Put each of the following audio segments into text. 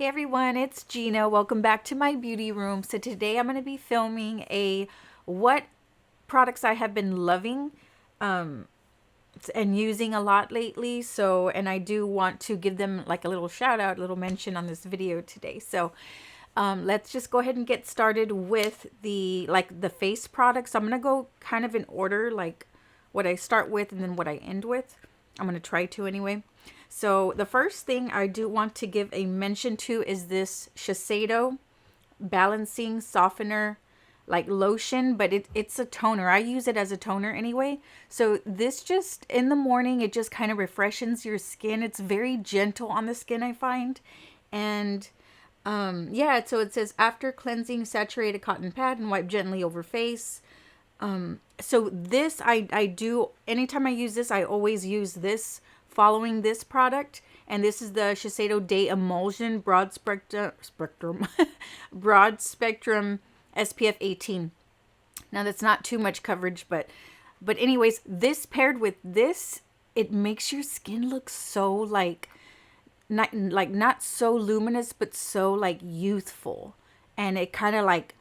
Hey everyone, it's Gina. Welcome back to my beauty room. So today I'm going to be filming a what products I have been loving and using a lot lately. So, and I do want to give them like a little shout out, a little mention on this video today. So let's just go ahead and get started with the face products. I'm going to go kind of in order, like what I start with and then what I end with. I'm going to try to anyway. So the first thing I do want to give a mention to is this Sheseido balancing softener like lotion, but it's a toner. I use it as a toner anyway. So this just in the morning, it just kind of refreshes your skin. It's very gentle on the skin, I find. And yeah, so it says after cleansing, saturate a cotton pad and wipe gently over face. So this I do anytime I use this, I always use this following this product, and this is the Sheseido Day Emulsion broad spectrum broad spectrum SPF 18. Now that's not too much coverage, but anyways, this paired with this, it makes your skin look so like not so luminous, but so like youthful, and it kind of like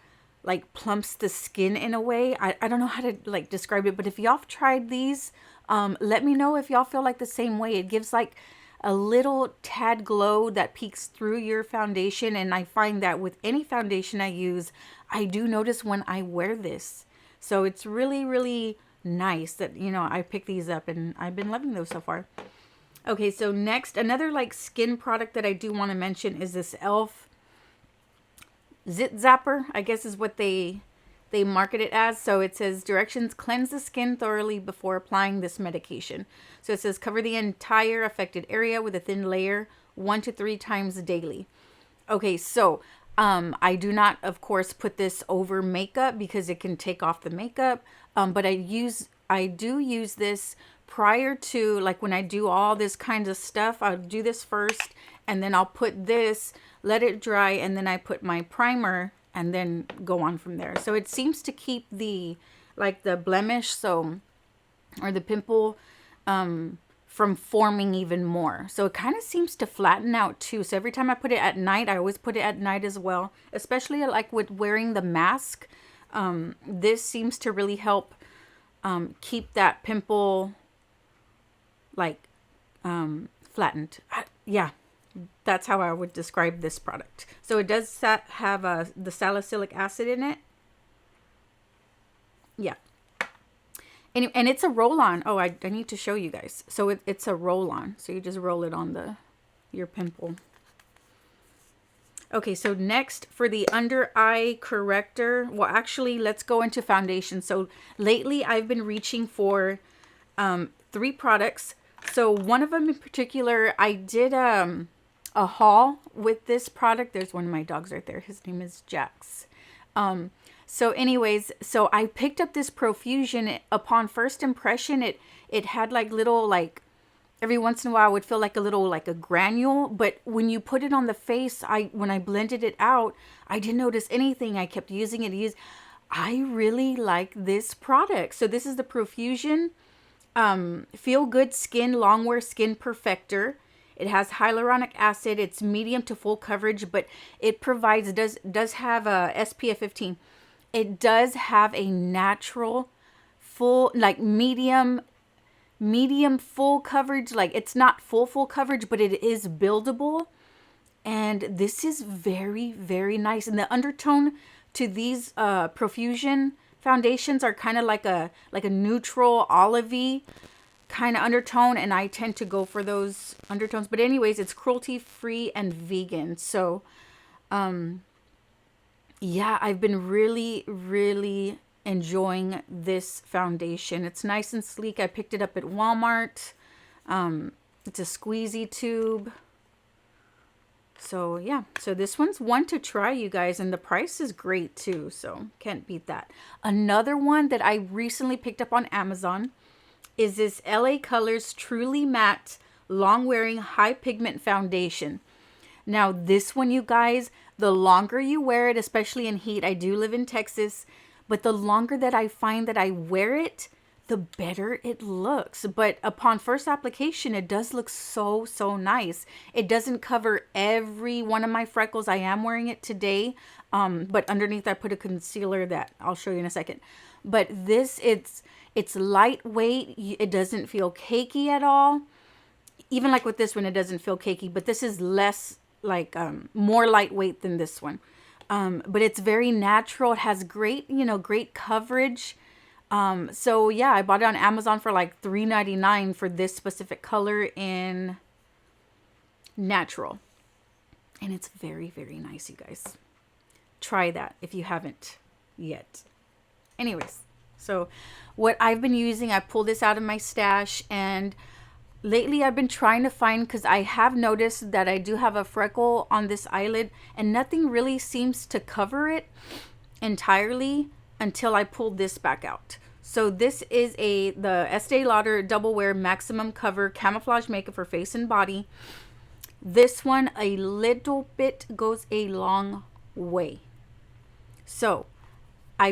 plumps the skin in a way. I don't know how to like describe it, but if y'all tried these, let me know if y'all feel like the same way. It gives like a little tad glow that peeks through your foundation, and I find that with any foundation I use, I do notice when I wear this. So it's really, really nice that, you know, I picked these up and I've been loving those so far. Okay, so next, another like skin product that I do want to mention is this E.L.F. Zit Zapper, I guess is what they market it as. So it says directions: cleanse the skin thoroughly before applying this medication. So it says cover the entire affected area with a thin layer 1 to 3 times daily. Okay, so I do not, of course, put this over makeup because it can take off the makeup. But I do use this prior to, like when I do all this kind of stuff. I'll do this first, and then I'll put this, let it dry, and then I put my primer and then go on from there. So it seems to keep the blemish, or the pimple from forming even more. So it kind of seems to flatten out too. So every time I put it at night, I always put it at night as well, especially like with wearing the mask. This seems to really help keep that pimple like flattened. Yeah, that's how I would describe this product. So it does have the salicylic acid in it. Yeah. And it's a roll-on. Oh, I need to show you guys. So it's a roll-on. So you just roll it on your pimple. Okay, so next for the under eye corrector. Well, actually, let's go into foundation. So lately I've been reaching for 3 products. So one of them in particular, I did a haul with this product. There's one of my dogs right there. His name is Jax. So anyways, so I picked up this Profusion. Upon first impression, it had like little, like every once in a while I would feel like a little, like a granule, but when you put it on the face, when I blended it out, I didn't notice anything. I kept using it. I really like this product. So this is the Profusion Feel Good Skin Longwear Skin Perfector. It has hyaluronic acid. It's medium to full coverage, but it provides, does have a SPF 15. It does have a natural full, like medium full coverage. Like it's not full coverage, but it is buildable. And this is very, very nice. And the undertone to these Profusion foundations are kind of like a neutral olivey kind of undertone, and I tend to go for those undertones. But anyways, it's cruelty free and vegan. So yeah, I've been really, really enjoying this foundation. It's nice and sleek. I picked it up at Walmart. It's a squeezy tube. So yeah, so this one's one to try, you guys, and the price is great too, so can't beat that. Another one that I recently picked up on Amazon is this LA Colors Truly Matte Long Wearing High Pigment Foundation. Now this one, you guys, the longer you wear it, especially in heat, I do live in Texas, but the longer that I find that I wear it, the better it looks. But upon first application, it does look so, so nice. It doesn't cover every one of my freckles. I am wearing it today. But underneath I put a concealer that I'll show you in a second. But this, it's lightweight. It doesn't feel cakey at all. Even like with this one, it doesn't feel cakey, but this is less like, more lightweight than this one. But it's very natural. It has great, great coverage. So yeah, I bought it on Amazon for like $3.99 for this specific color in natural. And it's very, very nice, you guys. Try that if you haven't yet. Anyways, so what I've been using, I pulled this out of my stash, and lately I've been trying to find, because I have noticed that I do have a freckle on this eyelid and nothing really seems to cover it entirely until I pulled this back out. So this is the Estee Lauder Double Wear Maximum Cover Camouflage Makeup for face and body. This one, a little bit goes a long way. So I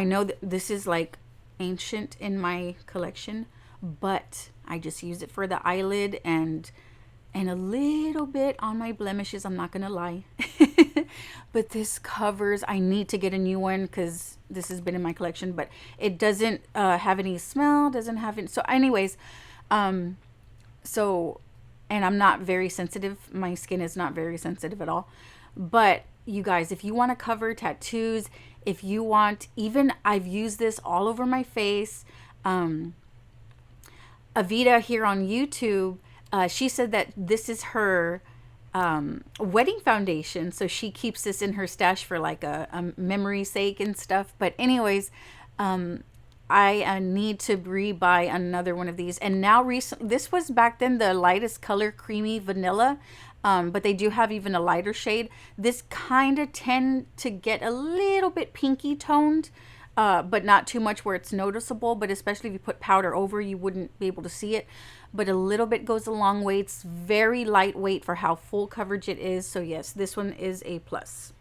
know that this is like ancient in my collection, but I just use it for the eyelid and a little bit on my blemishes. I'm not gonna lie. But this covers, I need to get a new one because this has been in my collection, but it doesn't have any smell, doesn't have any. So anyways, and I'm not very sensitive. My skin is not very sensitive at all. But you guys, if you want to cover tattoos, if you want, even I've used this all over my face. Avita here on YouTube, she said that this is her wedding foundation, so she keeps this in her stash for like a memory sake and stuff. But anyways, I need to re-buy another one of these. And now this was back then the lightest color, creamy vanilla, but they do have even a lighter shade. This kind of tend to get a little bit pinky toned, but not too much where it's noticeable. But especially if you put powder over, you wouldn't be able to see it. But a little bit goes a long way. It's very lightweight for how full coverage it is. So yes, this one is a plus.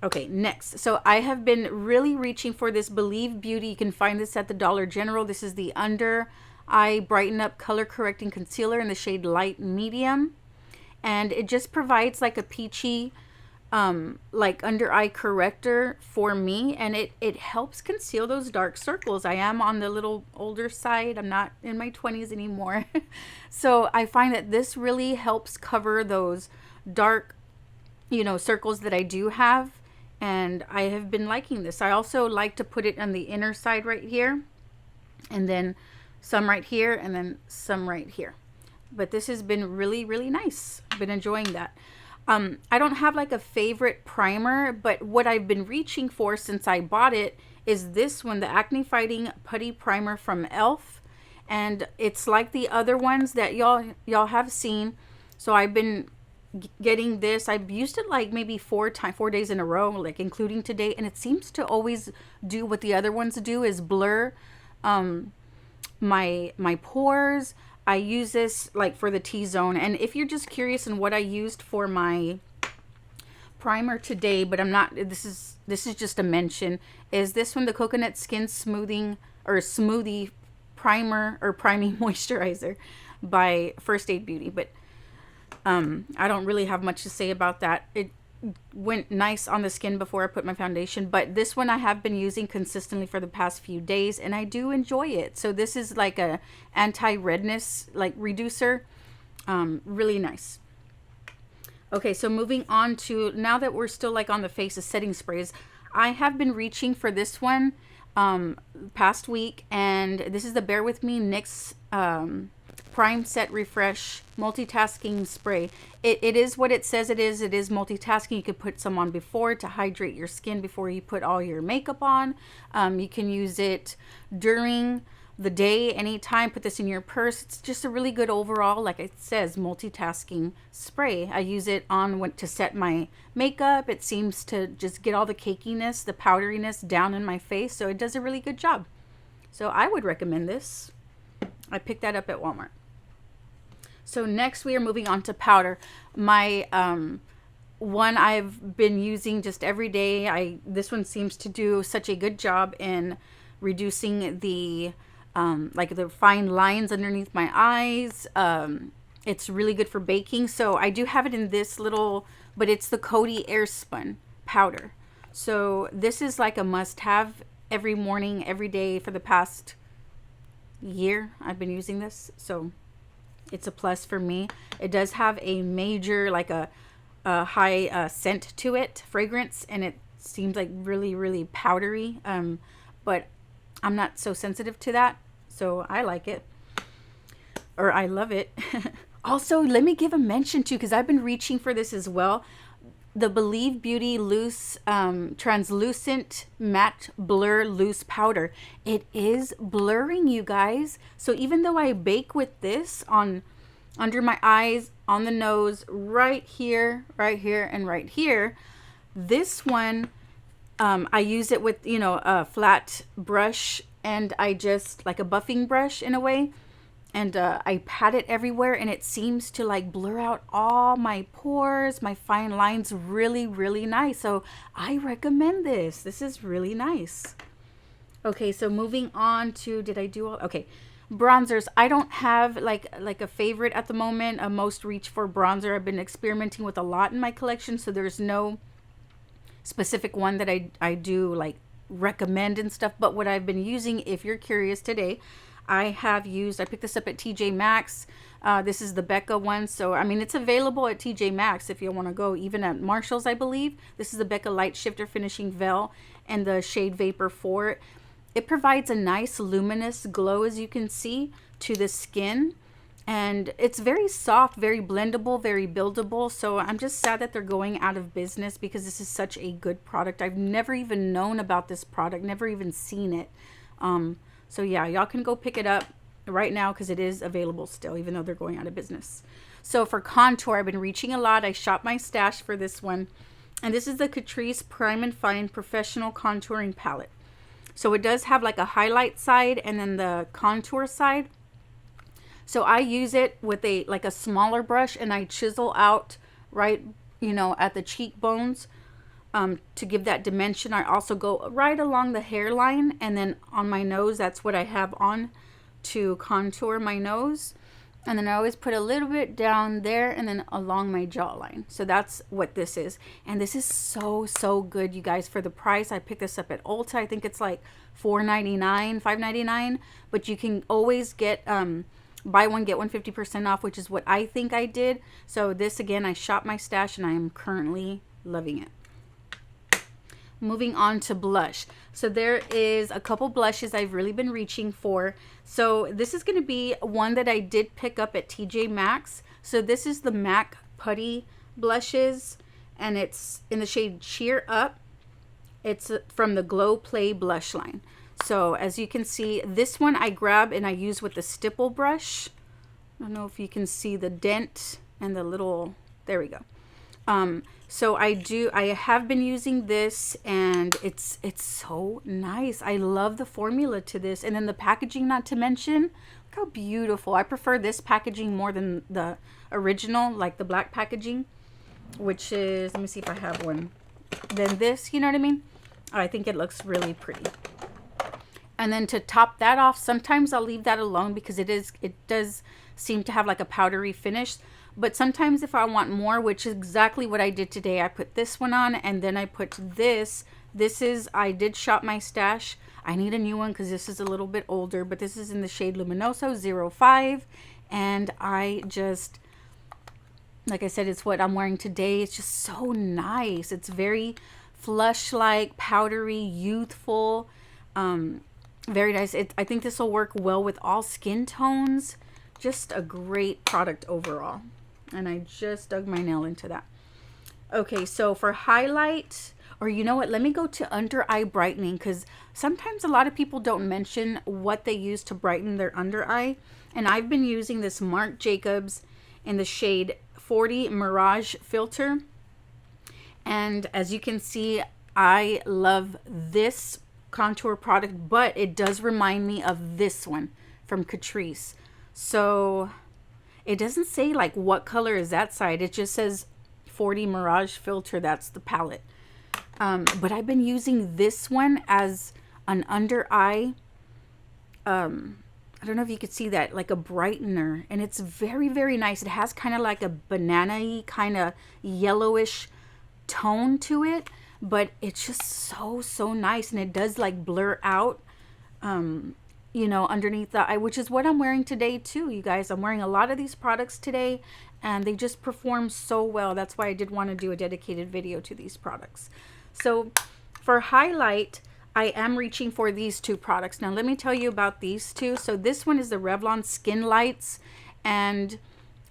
Okay, next. So I have been really reaching for this Believe Beauty. You can find this at the Dollar General. This is the Under Eye Brighten Up Color Correcting Concealer in the shade Light Medium. And it just provides like a peachy like under eye corrector for me, and it helps conceal those dark circles. I am on the little older side. I'm not in my 20s anymore. So I find that this really helps cover those dark, circles that I do have, and I have been liking this. I also like to put it on the inner side right here, and then some right here, and then some right here. But this has been really, really nice. I've been enjoying that. I don't have like a favorite primer, but what I've been reaching for since I bought it is this one, the Acne Fighting Putty Primer from E.L.F. And it's like the other ones that y'all have seen. So I've been getting this. I've used it like maybe 4 days in a row, like including today, and it seems to always do what the other ones do, is blur my pores. I use this like for the T-zone. And if you're just curious in what I used for my primer today, but I'm not, this is just a mention, is this one, the Coconut Skin Smoothing or Smoothie Primer or Priming Moisturizer by First Aid Beauty. But I don't really have much to say about that. It went nice on the skin before I put my foundation, but this one I have been using consistently for the past few days, and I do enjoy it. So this is like a anti-redness like reducer, really nice. Okay, so moving on to, now that we're still like on the face of setting sprays, I have been reaching for this one past week, and this is the Bear With Me NYX Prime Set Refresh Multitasking Spray. It is what it says it is. It is multitasking. You could put some on before to hydrate your skin before you put all your makeup on. You can use it during the day, anytime. Put this in your purse. It's just a really good overall, like it says, multitasking spray. I use it on to set my makeup. It seems to just get all the cakiness, the powderiness down in my face. So it does a really good job. So I would recommend this. I picked that up at Walmart. So next we are moving on to powder. My one I've been using just every day. This one seems to do such a good job in reducing the like the fine lines underneath my eyes. It's really good for baking. So I do have it in this little, but it's the Coty Airspun powder. So this is like a must-have every morning, every day for the past year. I've been using this, so it's a plus for me. It does have a major, like a high scent to it, fragrance, and it seems like really, really powdery. But I'm not so sensitive to that, so I like it, or I love it. Also, let me give a mention too, because I've been reaching for this as well. The Believe Beauty Loose Translucent Matte Blur Loose Powder. It is blurring, you guys. So even though I bake with this on under my eyes, on the nose, right here, and right here, this one, I use it with, you know, a flat brush, and I just, like a buffing brush in a way, and I pat it everywhere, and it seems to like blur out all my pores, my fine lines, really, really nice. So I recommend this. This is really nice. Okay, so moving on to, did I do all? Okay, bronzers. I don't have like a favorite at the moment. I most reach for bronzer. I've been experimenting with a lot in my collection, so there's no specific one that I do like recommend and stuff. But what I've been using, if you're curious today, I picked this up at TJMAXX. This is the Becca one. So, I mean, it's available at TJMAXX if you want to go, even at Marshall's, I believe. This is the Becca Light Shifter Finishing Veil and the shade Vapor 4. It provides a nice luminous glow, as you can see, to the skin. And it's very soft, very blendable, very buildable. So I'm just sad that they're going out of business, because this is such a good product. I've never even known about this product, never even seen it. So yeah, y'all can go pick it up right now, because it is available still, even though they're going out of business. So for contour, I've been reaching a lot. I shopped my stash for this one. And this is the Catrice Prime and Fine Professional Contouring Palette. So it does have like a highlight side and then the contour side. So I use it with a smaller brush, and I chisel out right, you know, at the cheekbones. To give that dimension. I also go right along the hairline, and then on my nose, that's what I have on to contour my nose. And then I always put a little bit down there and then along my jawline. So that's what this is. And this is so, so good, you guys. For the price, I picked this up at Ulta. I think it's like $4.99, $5.99. But you can always get buy one, get one 50% off, which is what I think I did. So this, again, I shopped my stash, and I am currently loving it. Moving on to blush. So there is a couple blushes I've really been reaching for. So this is going to be one that I did pick up at TJMAXX. So this is the MAC Putty blushes, and it's in the shade Cheer Up. It's from the Glow Play blush line. So as you can see, this one I grab and I use with the stipple brush. I don't know if you can see the dent and the little, there we go. So I have been using this, and it's so nice. I love the formula to this, and then the packaging, not to mention. Look how beautiful. I prefer this packaging more than the original, like the black packaging, which is, let me see if I have one, than this, you know what I mean? I think it looks really pretty. And then to top that off, sometimes I'll leave that alone, because it does seem to have like a powdery finish. But sometimes if I want more, which is exactly what I did today, I put this one on, and then I put this. I did shop my stash. I need a new one because this is a little bit older, but this is in the shade Luminoso 05. And I just, like I said, it's what I'm wearing today. It's just so nice. It's very flush-like, powdery, youthful, very nice. I think this will work well with all skin tones. Just a great product overall. And I just dug my nail into that. Okay, so for highlight, or you know what, let me go to under eye brightening, because sometimes a lot of people don't mention what they use to brighten their under eye. And I've been using this Marc Jacobs in the shade 40 Mirage filter. And as you can see, I love this contour product, but it does remind me of this one from Catrice. So it doesn't say like what color is that side. It just says 40 Mirage filter. That's the palette. But I've been using this one as an under eye, I don't know if you could see that, like a brightener, and it's very, very nice. It has kind of like a banana-y, kind of yellowish tone to it, but it's just so, so nice, and it does like blur out, you know, underneath the eye, which is what I'm wearing today too, you guys. I'm wearing a lot of these products today, and they just perform so well. That's why I did want to do a dedicated video to these products. So for highlight, I am reaching for these two products. Now let me tell you about these two. So this one is the Revlon Skin Lights, and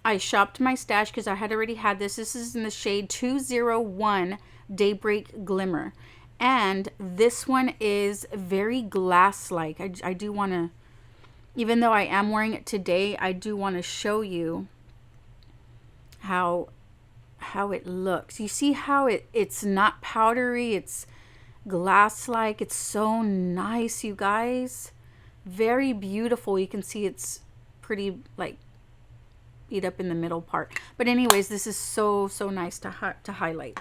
I shopped my stash because I had already had this. This is in the shade 201 Daybreak Glimmer, and this one is very glass-like. I do want to, even though I am wearing it today, I do want to show you how it looks. You see how it's not powdery, it's glass-like. It's so nice, you guys. Very beautiful. You can see it's pretty like beat up in the middle part, but anyways, this is so nice to highlight.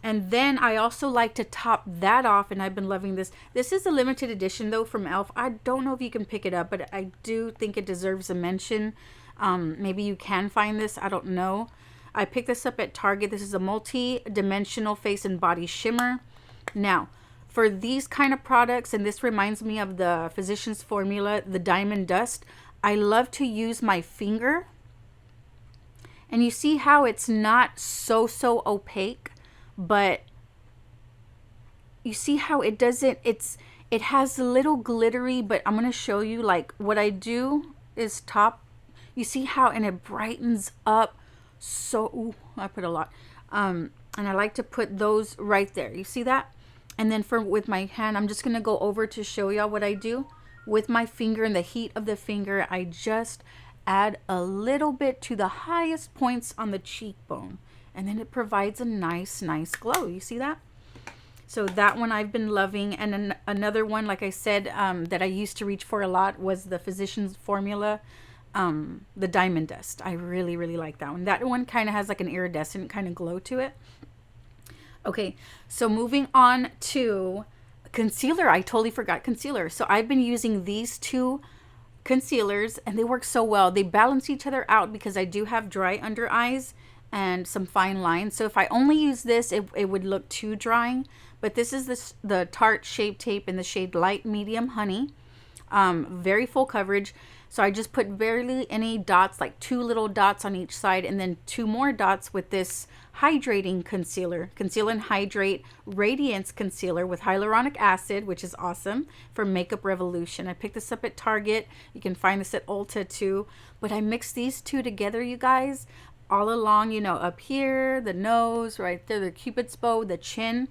And then I also like to top that off, and I've been loving this. This is a limited edition though from E.L.F. I don't know if you can pick it up, but I do think it deserves a mention. Maybe you can find this, I don't know. I picked this up at Target. This is a multi-dimensional face and body shimmer. Now, for these kind of products, and this reminds me of the Physicians Formula, the Diamond Dust, I love to use my finger. And you see how it's not so opaque, but you see how it doesn't, it has a little glittery, but I'm going to show you like what I do is top. You see how, and it brightens up so, ooh, I put a lot. And I like to put those right there. You see that? And then with my hand, I'm just going to go over to show y'all what I do. With my finger and the heat of the finger, I just add a little bit to the highest points on the cheekbone. And then it provides a nice glow. You see that? So that one I've been loving. And another one, like I said, that I used to reach for a lot was the Physicians Formula, the Diamond Dust. I really like that one. That one kind of has like an iridescent kind of glow to it. Okay, so moving on to concealer. I totally forgot concealer. So I've been using these two concealers, and they work so well. They balance each other out because I do have dry under eyes and some fine lines. So if I only use this, it would look too drying. But this is the Tarte Shape Tape in the shade Light Medium Honey. Very full coverage. So I just put barely any dots, like 2 little dots on each side, and then 2 more dots with this hydrating concealer. Conceal and Hydrate Radiance Concealer with hyaluronic acid, which is awesome, for Makeup Revolution. I picked this up at Target. You can find this at Ulta too. But I mixed these two together, you guys, all along, you know, up here, the nose, right there, the Cupid's bow, the chin.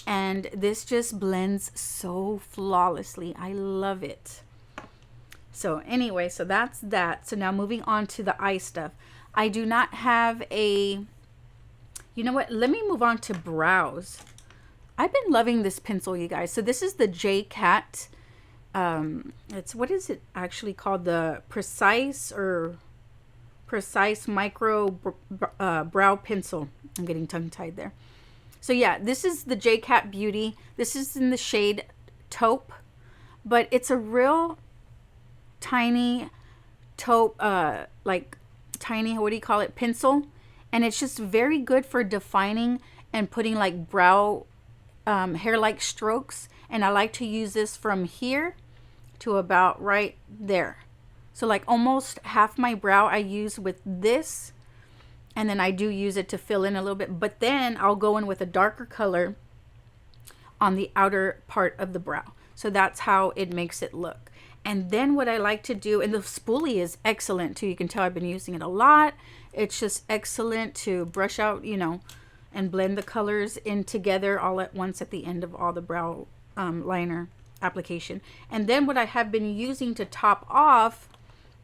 And this just blends so flawlessly. I love it. So anyway, so that's that. So now moving on to the eye stuff. I do not have a, you know what? Let me move on to brows. I've been loving this pencil, you guys. So this is the J-Cat. It's, what is it actually called? The Precise Micro Brow Pencil. I'm getting tongue-tied there. So yeah, this is the J-Cat Beauty. This is in the shade Taupe, but it's a real tiny taupe, like tiny, what do you call it, pencil, and it's just very good for defining and putting like brow hair-like strokes. And I like to use this from here to about right there. So like almost half my brow I use with this, and then I do use it to fill in a little bit, but then I'll go in with a darker color on the outer part of the brow. So that's how it makes it look. And then what I like to do, and the spoolie is excellent too. You can tell I've been using it a lot. It's just excellent to brush out, you know, and blend the colors in together all at once at the end of all the brow liner application. And then what I have been using to top off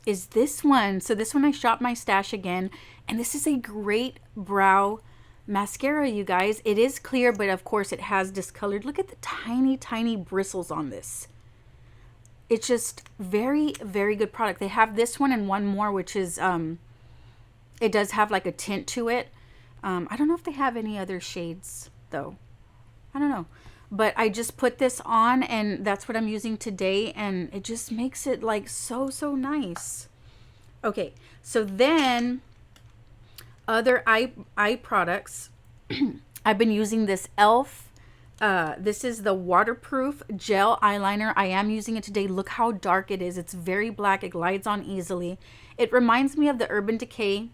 is this one. So this one I shopped my stash again, and this is a great brow mascara, you guys. It is clear, but of course it has discolored. Look at the tiny bristles on this. It's just very good product. They have this one and one more, which is it does have like a tint to it. I don't know if they have any other shades though. I don't know. but I just put this on and that's what I'm using today, and it just makes it like so nice. Okay, so then other eye products. I've been using this E.L.F. This is the waterproof gel eyeliner. I am using it today. Look how dark it is. It's very black. It glides on easily. It reminds me of the Urban Decay.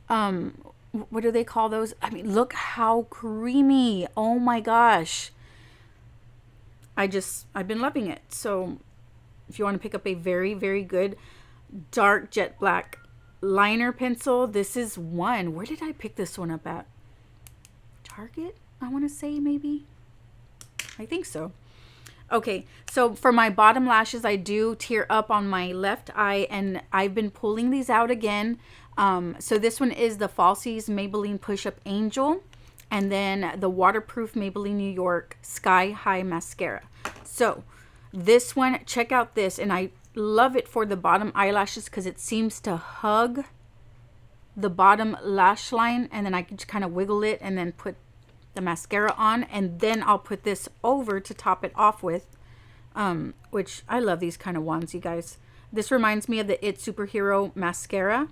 What do they call those? I mean, look how creamy. Oh my gosh. I've been loving it. So if you want to pick up a very good dark jet black liner pencil, this is one. Where did I pick this one up at? Target, I want to say, maybe. I think so. Okay, so for my bottom lashes, I do tear up on my left eye, and I've been pulling these out again. So this one is the Falsies Maybelline Push Up Angel, and then the waterproof Maybelline New York Sky High Mascara. So this one, check out this, and I love it for the bottom eyelashes because it seems to hug the bottom lash line, and then I can just kind of wiggle it and then put the mascara on, and then I'll put this over to top it off with, which I love these kind of wands, you guys. This reminds me of the It Superhero mascara,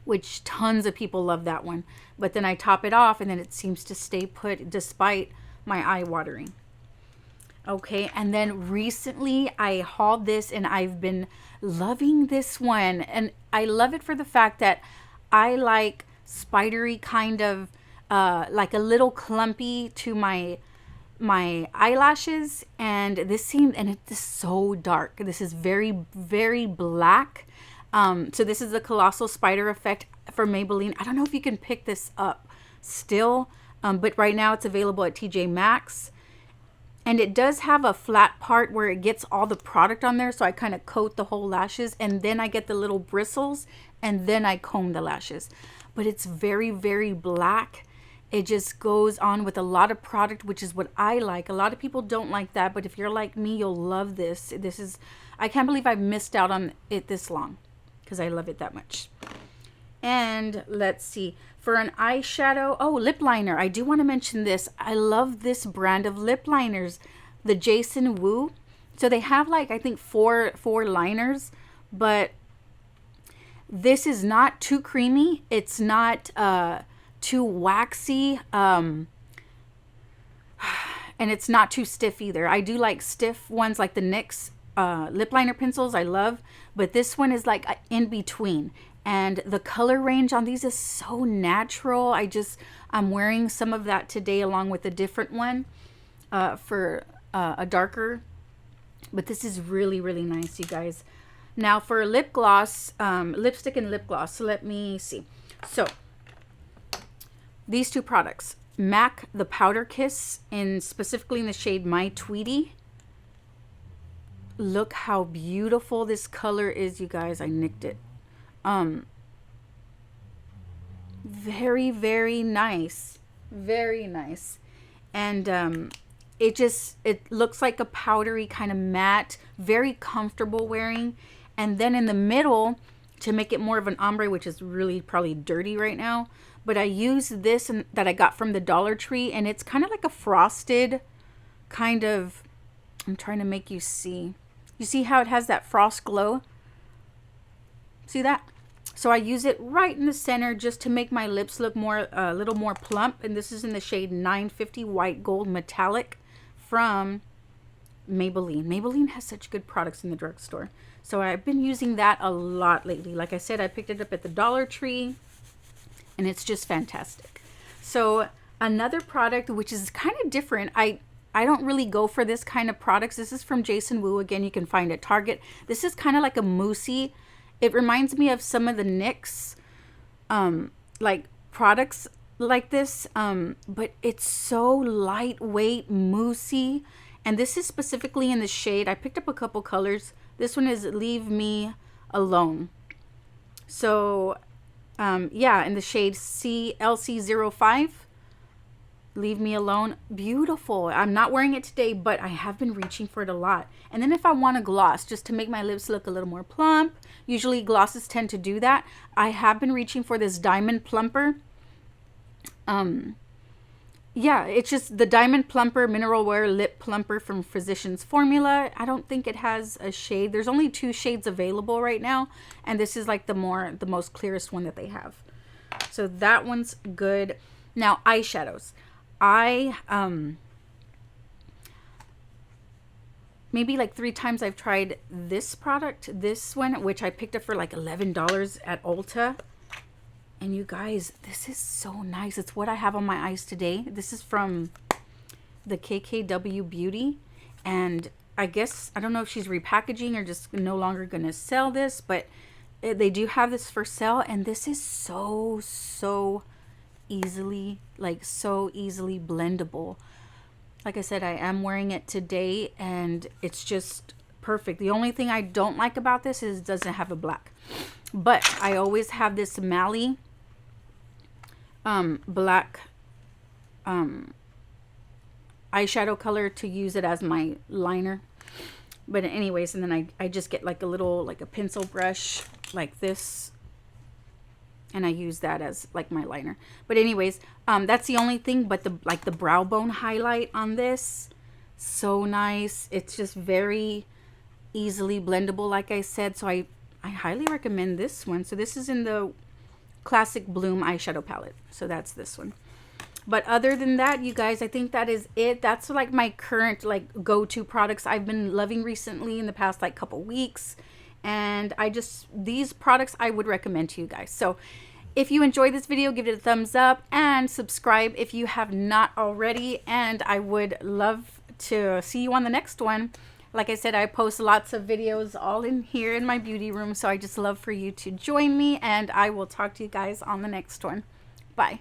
which tons of people love that one, but then I top it off and then it seems to stay put despite my eye watering. Okay, and then recently I hauled this and I've been loving this one, and I love it for the fact that I like spidery kind of like a little clumpy to my eyelashes, and this seemed, and it is so dark. This is very black. So this is the Colossal Spider Effect for Maybelline. I don't know if you can pick this up still, but right now it's available at TJMAXX. And it does have a flat part where it gets all the product on there. So I kind of coat the whole lashes, and then I get the little bristles, and then I comb the lashes. But it's very black. It just goes on with a lot of product, which is what I like. A lot of people don't like that, but if you're like me, you'll love this. This is, I can't believe I've missed out on it this long because I love it that much. And let's see, for an eyeshadow, oh, lip liner. I do want to mention this. I love this brand of lip liners, the Jason Wu. So they have like, I think four liners, but this is not too creamy. It's not too waxy, and it's not too stiff either. I do like stiff ones like the NYX lip liner pencils. I love, but this one is like in between. And the color range on these is so natural. I'm wearing some of that today along with a different one for a darker. But this is really nice, you guys. Now for lip gloss, lipstick and lip gloss. So let me see. So these two products, MAC the Powder Kiss, specifically in the shade My Tweety. Look how beautiful this color is, you guys. I nicked it. Very nice, very nice. And it looks like a powdery kind of matte, very comfortable wearing. And then in the middle, to make it more of an ombre, which is really probably dirty right now, but I use this that I got from the Dollar Tree, and it's kind of like a frosted kind of, I'm trying to make you see. You see how it has that frost glow? See that? So I use it right in the center just to make my lips look more, a little more plump. And this is in the shade 950 White Gold Metallic from Maybelline. Maybelline has such good products in the drugstore. So I've been using that a lot lately. Like I said, I picked it up at the Dollar Tree, and it's just fantastic. So another product, which is kind of different. I don't really go for this kind of products. This is from Jason Wu. Again, you can find at Target. This is kind of like a moussey. It reminds me of some of the NYX like products like this, but it's so lightweight, moussey. And this is specifically in the shade, I picked up a couple colors. This one is Leave Me Alone. So yeah, in the shade LC05, Leave Me Alone. Beautiful. I'm not wearing it today, but I have been reaching for it a lot. And then if I want a gloss, just to make my lips look a little more plump, usually glosses tend to do that. I have been reaching for this Diamond Plumper. Yeah, it's just the Diamond Plumper Mineral Wear Lip Plumper from Physicians Formula. I don't think it has a shade. There's only 2 shades available right now, and this is like the most clearest one that they have. So that one's good. Now, eyeshadows. Maybe like 3 times I've tried this product, this one, which I picked up for like $11 at Ulta. And you guys, this is so nice. It's what I have on my eyes today. This is from the KKW Beauty. And I guess, I don't know if she's repackaging or just no longer going to sell this, but they do have this for sale. And this is so easily, like so easily blendable. Like I said, I am wearing it today and it's just perfect. The only thing I don't like about this is it doesn't have a black. But I always have this Mally black eyeshadow color to use it as my liner. But anyways, and then I just get like a little, like a pencil brush like this, and I use that as like my liner. But anyways, that's the only thing. But the brow bone highlight on this, so nice. It's just very easily blendable, like I said. So I highly recommend this one. So this is in the Classic Bloom eyeshadow palette. So that's this one. But other than that, you guys, I think that is it. That's like my current like go-to products I've been loving recently in the past like couple weeks. And these products I would recommend to you guys. So if you enjoyed this video, give it a thumbs up and subscribe if you have not already. And I would love to see you on the next one. Like I said, I post lots of videos all in here in my beauty room. So I just love for you to join me, and I will talk to you guys on the next one. Bye.